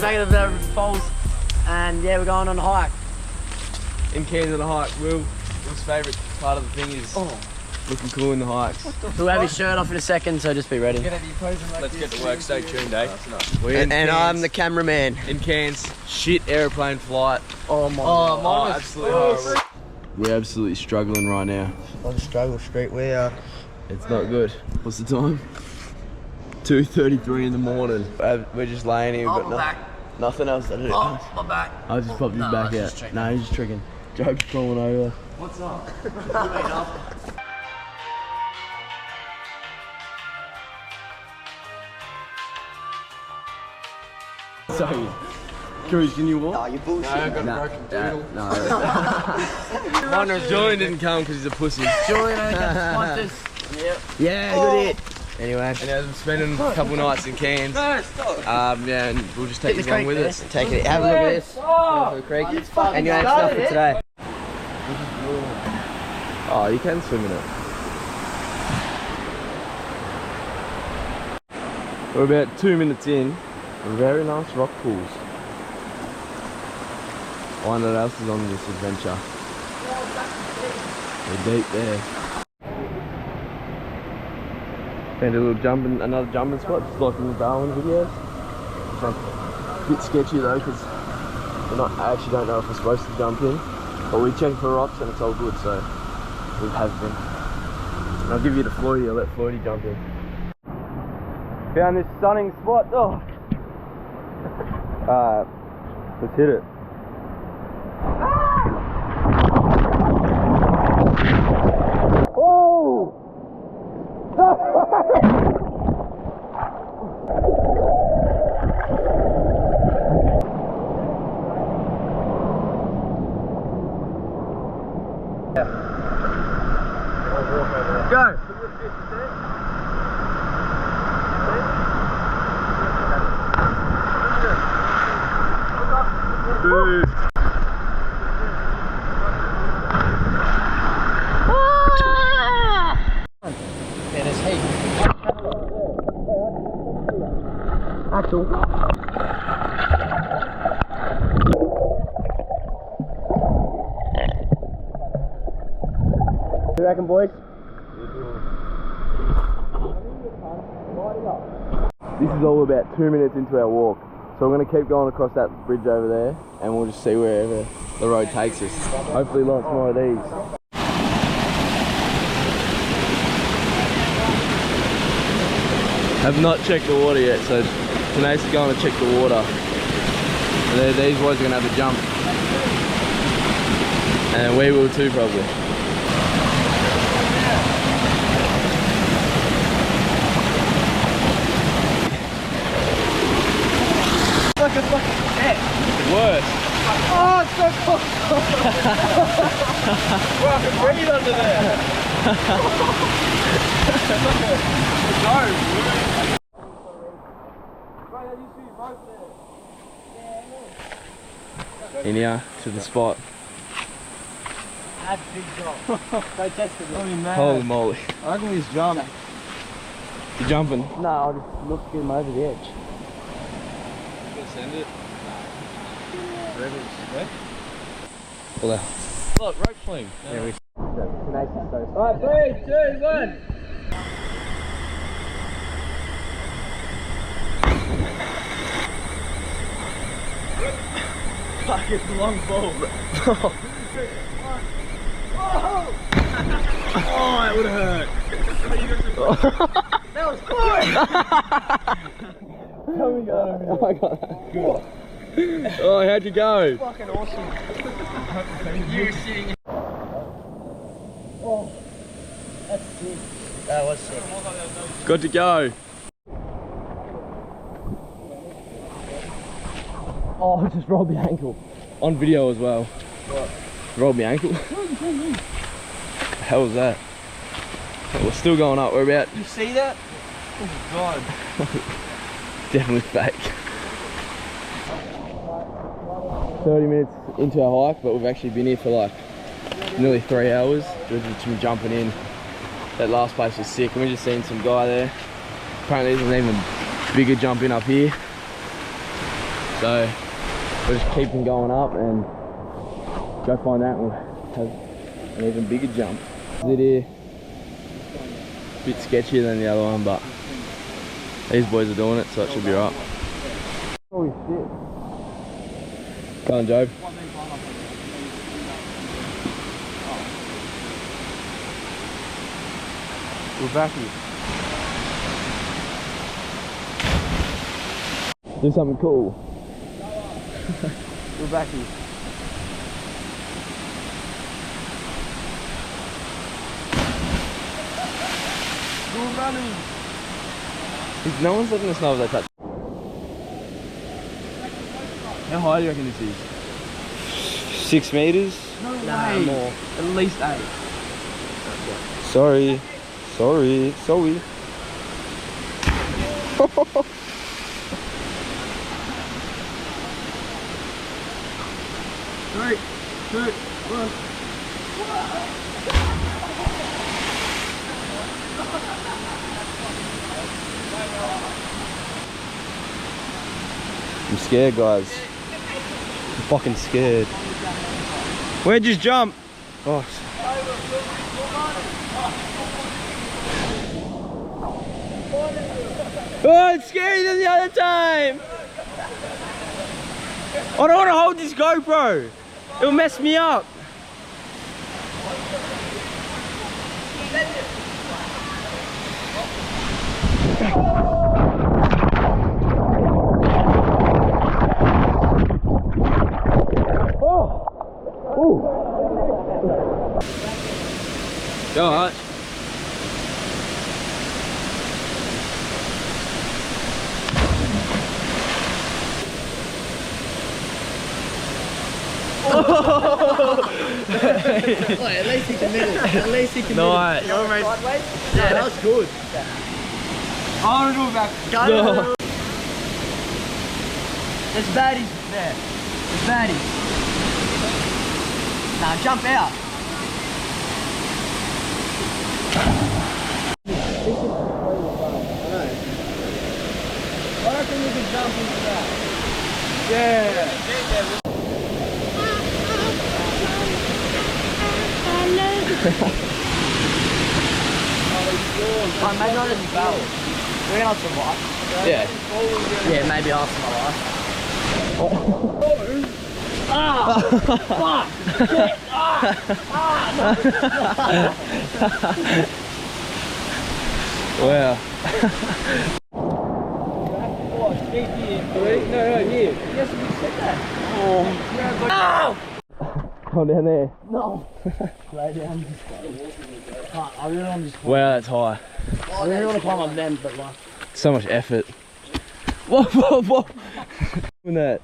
Negative there falls, and yeah, we're going on a hike. In Cairns on a hike. Will's favourite part of the thing is looking cool in the hikes. We'll have his shirt off in a second, so just be ready. Let's get to work. Stay tuned, eh? And I'm the cameraman. In Cairns, shit aeroplane flight. Oh my god. Absolutely horrible. We're absolutely struggling right now. On the struggle street, we are. It's not good. What's the time? 2:33 in the morning. We're just laying here, but nothing else to do. Oh, my back. I just popped his back out. No, he's just tricking. Joke's crawling over. What's up? So, Cruz, can you walk? Oh, you bullshit. No, I've got a broken doodle. No. Julian didn't come because he's a pussy. Julian, sponsors. Yep. Yeah, good hit. Anyway. And as I'm spending a couple nights in Cairns, yeah, and we'll just take this along with us. Take it. Have a look at this. Have a creek. And you have stuff for today. Oh, you can swim in it. We're about 2 minutes in. Very nice rock pools. I wonder what else is on this adventure. We're deep there. Found a little another jumping spot, just like in the Darwin videos. It's like a bit sketchy though, because I actually don't know if we're supposed to jump in, but we checked for rocks and it's all good, so we have been. And I'll give you the floaty, I'll let floaty jump in. Found this stunning spot. Oh. Let's hit it. Oh! Go! There's heat. Axel. You reckon, boys? This is all about 2 minutes into our walk. So we're going to keep going across that bridge over there and we'll just see wherever the road takes us. Hopefully lots more of these. Have not checked the water yet, so Tanace is going to check the water. And these boys are going to have to jump. And we will too, probably. Like a fucking jet. Worse. Oh, it's so cold. Well, I can breathe under there. In here to the spot. That's a big drop. Go test it. Holy moly. I reckon we just jump. You jumping? No, I'll just look at him over the edge. Send it. Look, rope swing. Yeah, we Alright, 3, 2, 1. Fuck, it's a long ball. Oh, that would hurt. That was close. Oh, I got that. Good. Oh, how'd you go? Fucking awesome. You sitting. Oh, that's sick. That was sick. Got to go. Oh, I just rolled the ankle. On video as well. What? Rolled my ankle. The hell was that? We're still going up. We're about. You see that? Oh god. Definitely fake. 30 minutes into our hike, but we've actually been here for like nearly 3 hours. We've just been jumping in. That last place was sick, and we just seen some guy there. Apparently there's an even bigger jump in up here. So we're just keeping going up and go find that and we'll have an even bigger jump. Is it here? A bit sketchier than the other one, but these boys are doing it, so it should be right. Holy shit. Go on, Job. We're back here. Do something cool. We're back here. Go running. No one's letting us know if they touch. How high do you reckon this is? 6 meters? No way. More. At least 8. Sorry. Sorry. 3, 2, 1. I'm scared, guys. I'm fucking scared. Where'd you jump? Oh. Oh, it's scarier than the other time. I don't want to hold this GoPro. It'll mess me up. Go Arch. At least he committed. At least he committed. Nice. Sideways? Yeah, that was good. I want to do it back. Go. No. There's baddies there. There's baddies. Nah, jump out. I reckon we could jump into that. Yeah. Maybe not in the barrel. We're gonna survive. Yeah. Yeah, maybe after my life. Ah! Fuck! Shit! Ah! Wow. No, here. Yes, we said that. Oh. Come down there. No. Lay down. I really want to just. Wow, that's high. I really want to climb up them, but like. So much effort. Whoa. Doing that.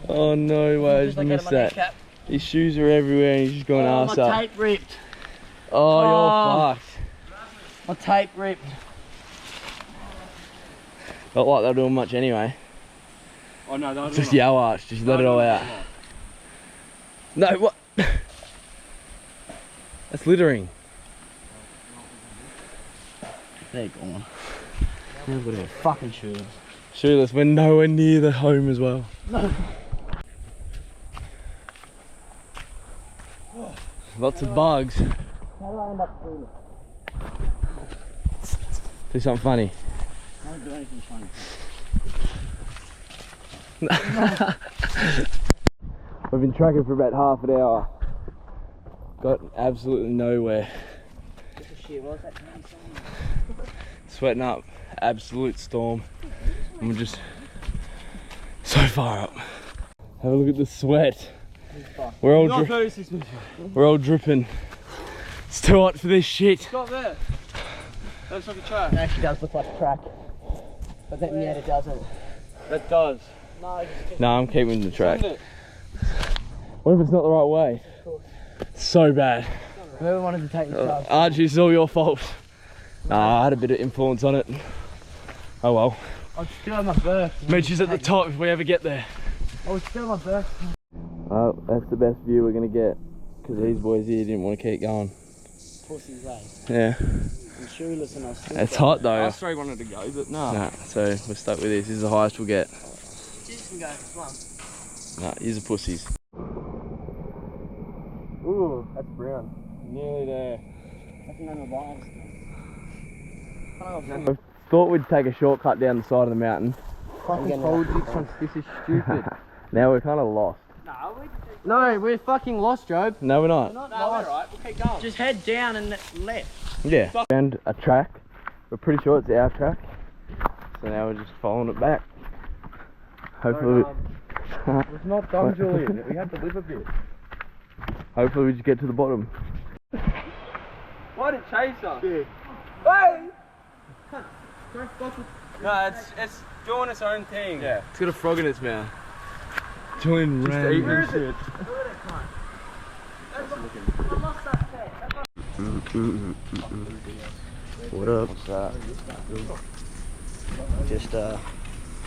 Oh no way, I just missed that. His shoes are everywhere and he's just going ass up. My tape ripped. Oh, you're fucked. My tape ripped. Not like they're doing much anyway. Oh no, that was Just yell Arch, just let it all out. No, what? That's littering. They're gone. Now we've got to get fucking shoeless. Shoeless, we're nowhere near the home as well. No. Lots of bugs. How do I end up shoeless? Do something funny. I don't do anything funny. We've been tracking for about half an hour. Got absolutely nowhere. Shit, what was that? Sweating up, absolute storm. And we're just so far up. Have a look at the sweat. We're all dripping. It's too hot for this shit. Stop there. That looks like a track. It actually does look like a track. But then yet it doesn't. That does. No, I'm keeping the track. What if it's not the right way? So bad. Whoever wanted to take the charge. Archie, it's all your fault. Nah, I had a bit of influence on it. Oh well. I'll still have my birth. Mitch is at the top if we ever get there. I was still my birth. Oh, that's the best view we're gonna get. Because these boys here didn't want to keep going. Pussies, eh? Yeah. I'm shoeless and I was still. It's hot though. I straight wanted to go, but no. Nah, so we're stuck with this. This is the highest we'll get. pussies can go for swim. Nah, he's a pussies. Ooh, that's brown. Nearly there. That's another box. I thought we'd take a shortcut down the side of the mountain. Fucking told you this is stupid. Now we're kind of lost. No, we're fucking lost, Job. No, we're not. No, we're right. We'll keep going. Just head down and left. Yeah. Found a track. We're pretty sure it's our track. So now we're just following it back. Hopefully, It's not done, Julian. We have to live a bit. hopefully we just get to the bottom. Why did it chase us? Yeah. Hey! No, it's doing its own thing. Yeah. It's got a frog in its mouth. Julian Just ran. eating shit. What up? What's that? Just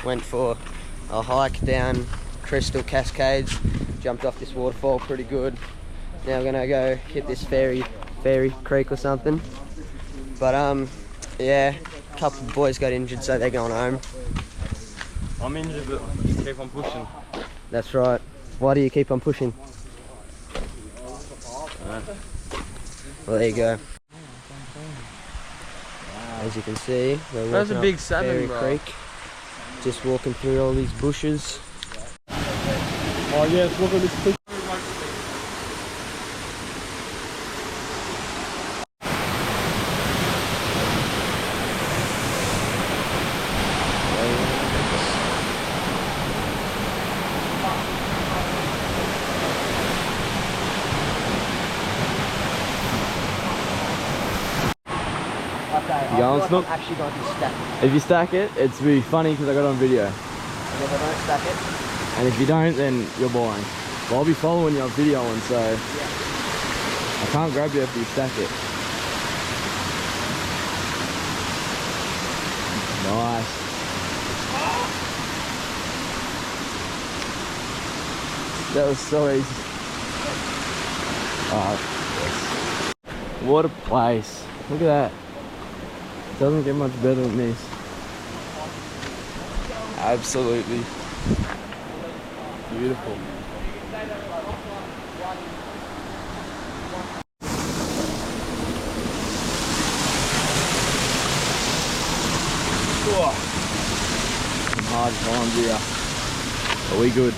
went for a hike down Crystal Cascades, jumped off this waterfall pretty good. Now we're gonna go hit this fairy creek or something. But yeah, a couple of boys got injured, so they're going home. I'm injured, but keep on pushing. That's right. Why do you keep on pushing? Well, there you go. As you can see, we're That's a walking big up salmon, Fairy bro. Creek. Just walking through all these bushes. Oh yes, look at this picture. Okay, You going, Snook? I'm actually going to stack it. If you stack it, it's really funny because I got it on video. And if I don't stack it, And if you don't, then you're boring. Well, I'll be following you on video, and so I can't grab you after you stack it. Nice. That was so easy. Oh, what a place. Look at that. Doesn't get much better than this. Absolutely beautiful. Some hard times here. Are we good?